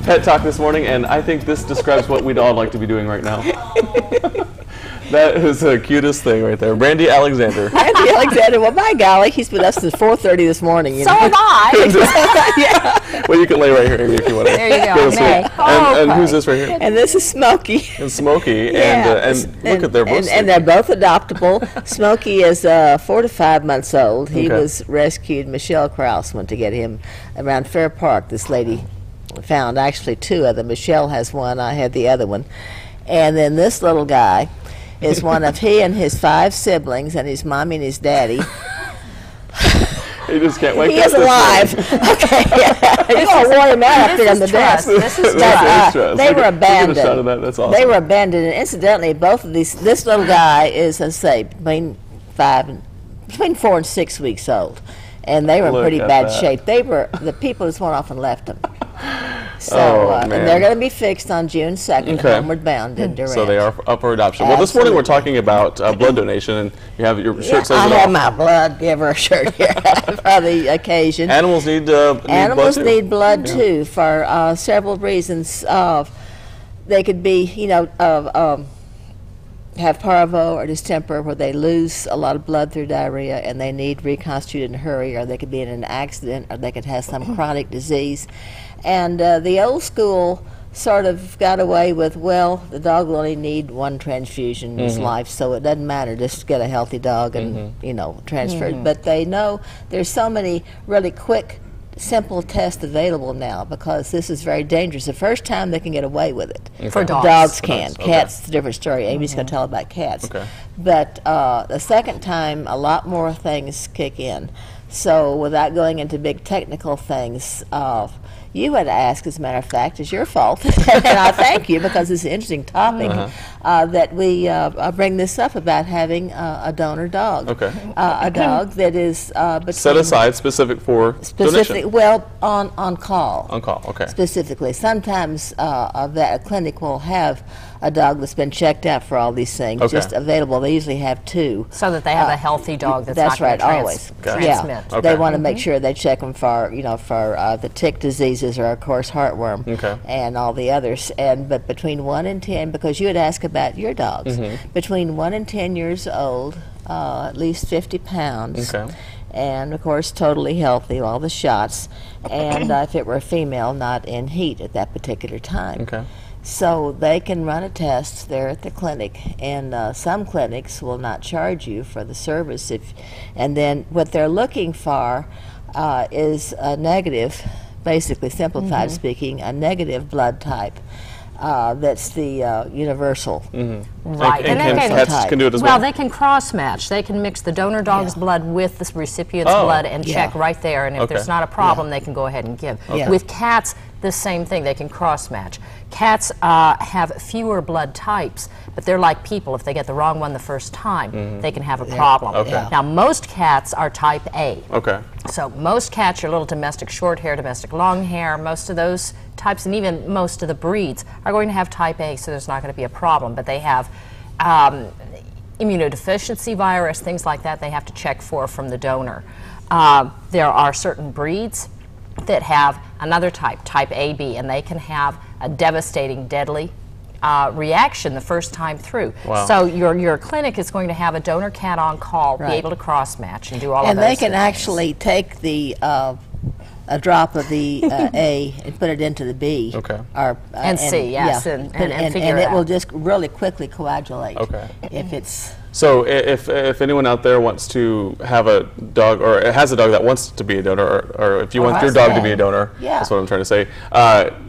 pet talk this morning, and I think this describes what we'd all like to be doing right now. That is the cutest thing right there. Brandy Alexander. Brandy Alexander. Well, my golly, he's been up since 4:30 this morning. You so know? am I. Yeah. Well, you can lay right here, Amy, if you want to. There you go. And who's this right here? And this is Smokey. And Smokey. Yeah. And look at their both. And they're both adoptable. Smokey is 4 to 5 months old. He was rescued. Michelle Krause went to get him around Fair Park. This lady found actually 2 of them. Michelle has one. I had the other one. And then this little guy is one of he and his 5 siblings and his mommy and his daddy. He just can't wake up. He is alive. Okay, yeah. You gotta warn him out up there on the desk. This is trust. They were abandoned. That's awesome. They were abandoned, and incidentally, both of these. This little guy is, let's say, between 4 and 6 weeks old, and they were in pretty bad shape. They were the people just went off and left them. So, and they're going to be fixed on June 2nd, homeward bound in Durant. So they are up for adoption. Well, this morning we're talking about blood donation, and you have your shirt says I have my blood giver shirt here for the occasion. Animals need blood too. Animals need blood too for several reasons. They could be, have parvo or distemper where they lose a lot of blood through diarrhea and they need reconstituted in a hurry, or they could be in an accident, or they could have some chronic disease. And the old school sort of got away with, well, the dog will only need 1 transfusion in his life, so it doesn't matter, just get a healthy dog and, transfer it. But they know there's so many really quick, simple tests available now because this is very dangerous. The first time they can get away with it. For dogs. Dogs can. Cats, a different story. Amy's going to tell about cats. But the second time, a lot more things kick in. So without going into big technical things, you had asked, as a matter of fact, it's your fault, and I thank you because it's an interesting topic, that we bring this up about having a donor dog. A dog that is set aside specific for donation. Well, on call. On call, okay. Specifically. Sometimes a clinic will have a dog that's been checked out for all these things, just available. They usually have 2. So that they have a healthy dog that's not right, going to always. transmit. Yeah. They want to make sure they check them for, for the tick diseases, or of course heartworm, and all the others. But between 1 and 10, because you had asked about your dogs, between 1 and 10 years old, at least 50 pounds. And of course totally healthy, all the shots, and if it were a female, not in heat at that particular time. So they can run a test there at the clinic, and some clinics will not charge you for the service. And then what they're looking for is a negative, basically simplified speaking, a negative blood type. That's the universal. Right. And pets can do it as well? Well, they can cross-match. They can mix the donor dog's blood with the recipient's blood and check right there. And if there's not a problem, they can go ahead and give. With cats, the same thing. They can cross-match. Cats have fewer blood types, but they're like people. If they get the wrong one the first time, they can have a problem. Now, most cats are type A. So most cats, your little domestic short hair, domestic long hair, most of those types, and even most of the breeds, are going to have type A, so there's not going to be a problem. But they have immunodeficiency virus, things like that they have to check for from the donor. There are certain breeds that have another type, type AB, and they can have a devastating, deadly reaction the first time through. So your clinic is going to have a donor cat on call, be able to cross-match and do all of those things. And they can things. actually take the a drop of the A and put it into the B. And C, yes, and figure and it will just really quickly coagulate. If it's So if anyone out there wants to have a dog, or has a dog that wants to be a donor, or if you want your dog to be a donor, that's what I'm trying to say,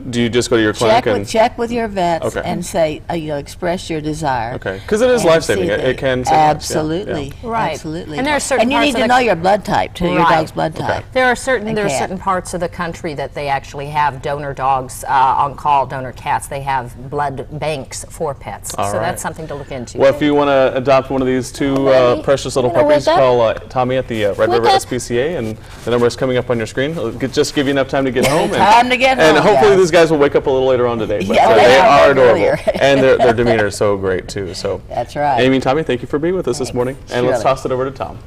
do you just go to your clinic and check with your vets and say, express your desire. Because it is life-saving. It can save lives. Absolutely. Right. Absolutely. And there are certain and you need to know your blood type too, your dog's blood type. There are certain parts of the country that they actually have donor dogs on call, donor cats. They have blood banks for pets. So that's something to look into. Well, if you want to adopt one of these 2 precious little puppies, call Tommy at the Red River SPCA, and the number is coming up on your screen. It'll just give you enough time to get home. And hopefully these guys will wake up a little later on today. But they are adorable. And their demeanor is so great, too. So that's right. Amy and Tommy, thank you for being with us this morning. And let's toss it over to Tom.